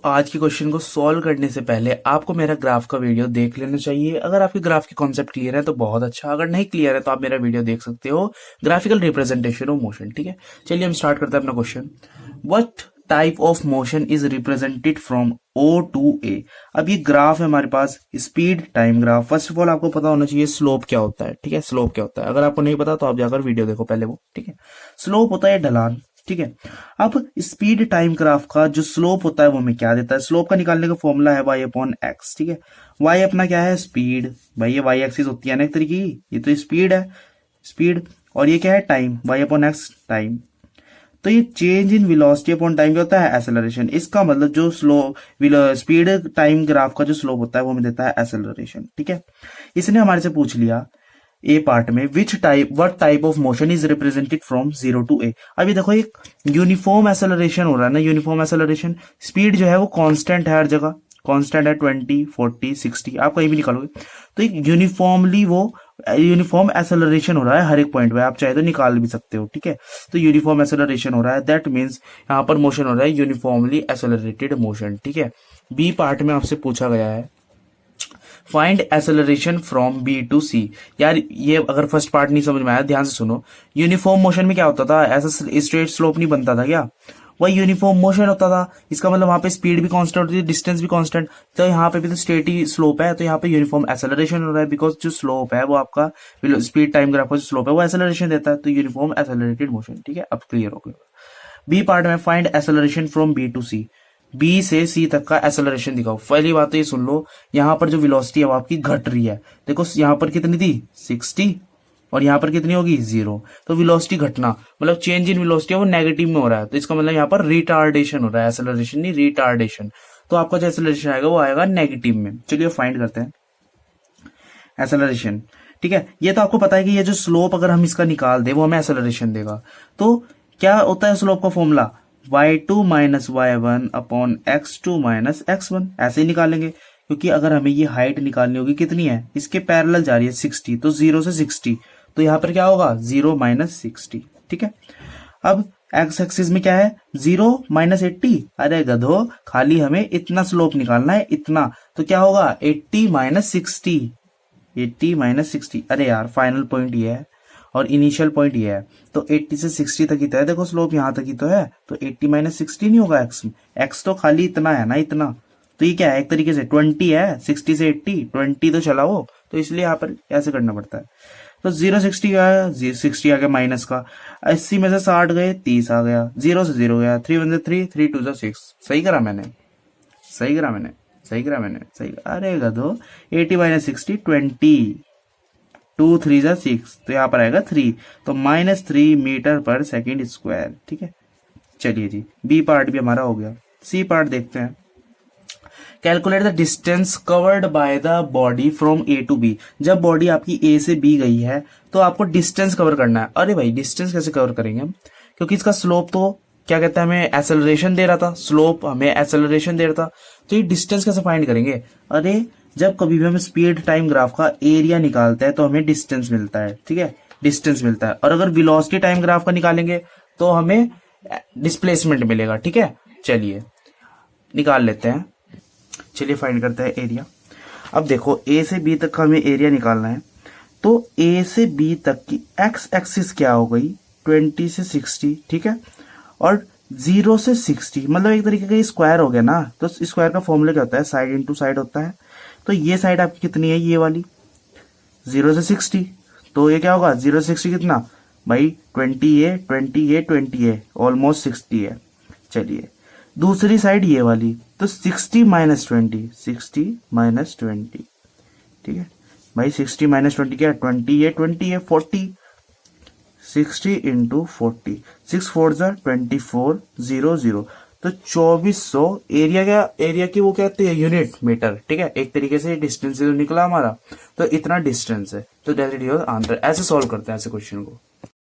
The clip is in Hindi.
आज के क्वेश्चन को सॉल्व करने से पहले आपको मेरा ग्राफ का वीडियो देख लेना चाहिए। अगर आपके ग्राफ के कॉन्सेप्ट क्लियर है तो बहुत अच्छा, अगर नहीं क्लियर है तो आप मेरा वीडियो देख सकते हो, ग्राफिकल रिप्रेजेंटेशन ऑफ मोशन। ठीक है, चलिए हम स्टार्ट करते हैं अपना question. What type of motion is represented from O to A. अब ये ग्राफ है हमारे पास, speed time graph. First of all आपको पता होना चाहिए स्लोप क्या होता है। ठीक है, स्लोप क्या होता है, अगर आपको नहीं पता तो आप जाकर वीडियो देखो पहले वो। ठीक है, स्लोप होता है ढलान। ठीक है, अब स्पीड टाइम ग्राफ का जो स्लोप होता है वो हमें क्या देता है? स्लोप का निकालने का फॉर्मूला है y अपॉन एक्स। ठीक है, y अपना क्या है? स्पीड। भाई ये y एक्सिस होती है ना एक तरीके की, ये तो स्पीड है, स्पीड। और ये क्या है? Time, y upon x time. तो ये change in velocity upon time क्या होता है? एक्सेलरेशन। इसका मतलब जो स्पीड टाइम ग्राफ का जो स्लोप होता है वो हमें देता है एक्सेलरेशन। ठीक है, इसने हमारे से पूछ लिया ए पार्ट में what type of motion is represented from 0 to A. अभी देखो एक यूनिफॉर्म एक्सेलरेशन हो रहा है ना, यूनिफॉर्म एक्सेलरेशन। स्पीड जो है वो कांस्टेंट है, हर जगह कांस्टेंट है, 20 40 60 आप कहीं भी निकालोगे तो एक यूनिफॉर्म एक्सेलरेशन हो रहा है हर एक पॉइंट पे, आप चाहे तो निकाल भी सकते हो। ठीक है, तो यूनिफॉर्म एक्सेलरेशन हो रहा है, दैट मीन्स यहाँ पर मोशन हो रहा है यूनिफॉर्मली एक्सेलरेटेड मोशन। ठीक है, बी पार्ट में आपसे पूछा गया है find acceleration from B to C. यार ये अगर फर्स्ट पार्ट नहीं समझ में आया ध्यान से सुनो। यूनिफॉर्म मोशन में क्या होता था? ऐसा स्ट्रेट स्लोप नहीं बनता था क्या? वही यूनिफॉर्म मोशन होता था। इसका मतलब वहां पे स्पीड भी कांस्टेंट होती है, डिस्टेंस भी कांस्टेंट। तो यहाँ पे भी तो स्ट्रेट ही स्लोप है, तो यहाँ पे यूनिफॉर्म एक्सेलरेशन हो रहा है, बिकॉज जो स्लोप है वो आपका स्पीड टाइम ग्राफ का जो स्लोप है वो एक्सेलरेशन देता है, तो यूनिफॉर्म एक्सेलरेटेड मोशन। ठीक है, अब क्लियर हो गया। बी पार्ट में find acceleration from B to C. B से सी तक का एक्सेलरेशन दिखाओ। पहली बात तो ये सुन लो, यहाँ पर जो वेलोसिटी है वो आपकी घट रही है। देखो यहाँ पर कितनी थी? 60, और यहाँ पर कितनी होगी? 0। तो वेलोसिटी घटना मतलब चेंज इन वेलोसिटी है वो नेगेटिव में हो रहा है, तो इसका मतलब यहाँ पर रिटार्डेशन हो रहा है, एक्सेलरेशन नहीं रिटार्डेशन। तो आपका जो एक्सेलरेशन आएगा वो आएगा नेगेटिव में। चलिए फाइंड करते हैं एक्सेलरेशन। ठीक है, ये तो आपको पता है कि ये जो स्लोप अगर हम इसका निकाल दे वो हमें एक्सेलरेशन देगा। तो क्या होता है स्लोप का formula? y2 minus y1 upon x2 minus x1। ऐसे ही निकालेंगे, क्योंकि अगर हमें ये हाइट निकालनी होगी कितनी है, इसके पैरेलल जा रही है 60, तो 0 से 60, तो यहाँ पर क्या होगा? 0 माइनस 60। ठीक है, अब एक्स एक्सिस में क्या है? 0 माइनस 80। अरे गधो, खाली हमें इतना स्लोप निकालना है, इतना। तो क्या होगा? 80 माइनस 60, 80 माइनस 60। अरे यार फाइनल पॉइंट ये है और इनिशियल पॉइंट ये है, तो 80 से 60 तक ही तो है। देखो स्लोप यहाँ तक ही तो है, तो 80 माइनस 60 नहीं होगा एक्स में? एक्स तो खाली इतना है ना, इतना। तो ये क्या है? एक तरीके से 20 है, 60 से 80, 20 तो चला वो, तो इसलिए यहाँ पर ऐसे करना पड़ता है। तो 0 60 का 60 आ गया माइनस का, 80 में से 60 गए, 30 आ गया, 0 से 0 गया, 3 1 3, 3 2 6। सही करा मैंने, सही करा मैंने, सही करा मैंने, सही। अरे गधो, 80 माइनस 60 20, 2 3 जा 6, तो यहाँ पर आएगा 3, तो -3 मीटर पर सेकेंड स्क्वायर। ठीक है, चलिए जी, बी पार्ट भी हमारा हो गया। सी पार्ट देखते हैं। Calculate the distance covered by the body from A to B. जब बॉडी आपकी ए से बी गई है तो आपको डिस्टेंस कवर करना है। अरे भाई डिस्टेंस कैसे कवर करेंगे हम? क्योंकि इसका स्लोप तो क्या कहता है, हमें एक्सेलरेशन दे रहा था, स्लोप हमें एक्सेलरेशन दे रहा था, तो ये डिस्टेंस कैसे फाइंड करेंगे? अरे जब कभी भी हम स्पीड टाइम ग्राफ का एरिया निकालते हैं तो हमें डिस्टेंस मिलता है। ठीक है, डिस्टेंस मिलता है। और अगर वेलोसिटी टाइम ग्राफ का निकालेंगे तो हमें डिस्प्लेसमेंट मिलेगा। ठीक है, चलिए निकाल लेते हैं। चलिए फाइंड करते हैं एरिया। अब देखो ए से बी तक का हमें एरिया निकालना है, तो ए से बी तक की एक्स एक्सिस क्या हो गई? 20 से 60। ठीक है, और 0 से 60 मतलब एक तरीके का स्क्वायर हो गया ना। तो स्क्वायर का फॉर्मूला क्या होता है? साइड इंटू साइड होता है। तो ये साइड आपकी कितनी है? ये वाली 0 से 60, तो ये क्या होगा? 0 से 60 कितना भाई? 20 है, 20 है, 20 है, ऑलमोस्ट 60 है। चलिए दूसरी साइड ये वाली, तो 60 माइनस 20, 60 माइनस 20। ठीक है भाई, 60 माइनस 20 क्या है? 20 है, 20 है, 40, 60 इंटू 40, 6 4 24, 0 0, तो 2400। एरिया क्या? एरिया की वो कहते हैं यूनिट मीटर। ठीक है, एक तरीके से डिस्टेंस जो निकला हमारा, तो इतना डिस्टेंस है, तो दैट इज योर आंसर। ऐसे सॉल्व करते हैं ऐसे क्वेश्चन को।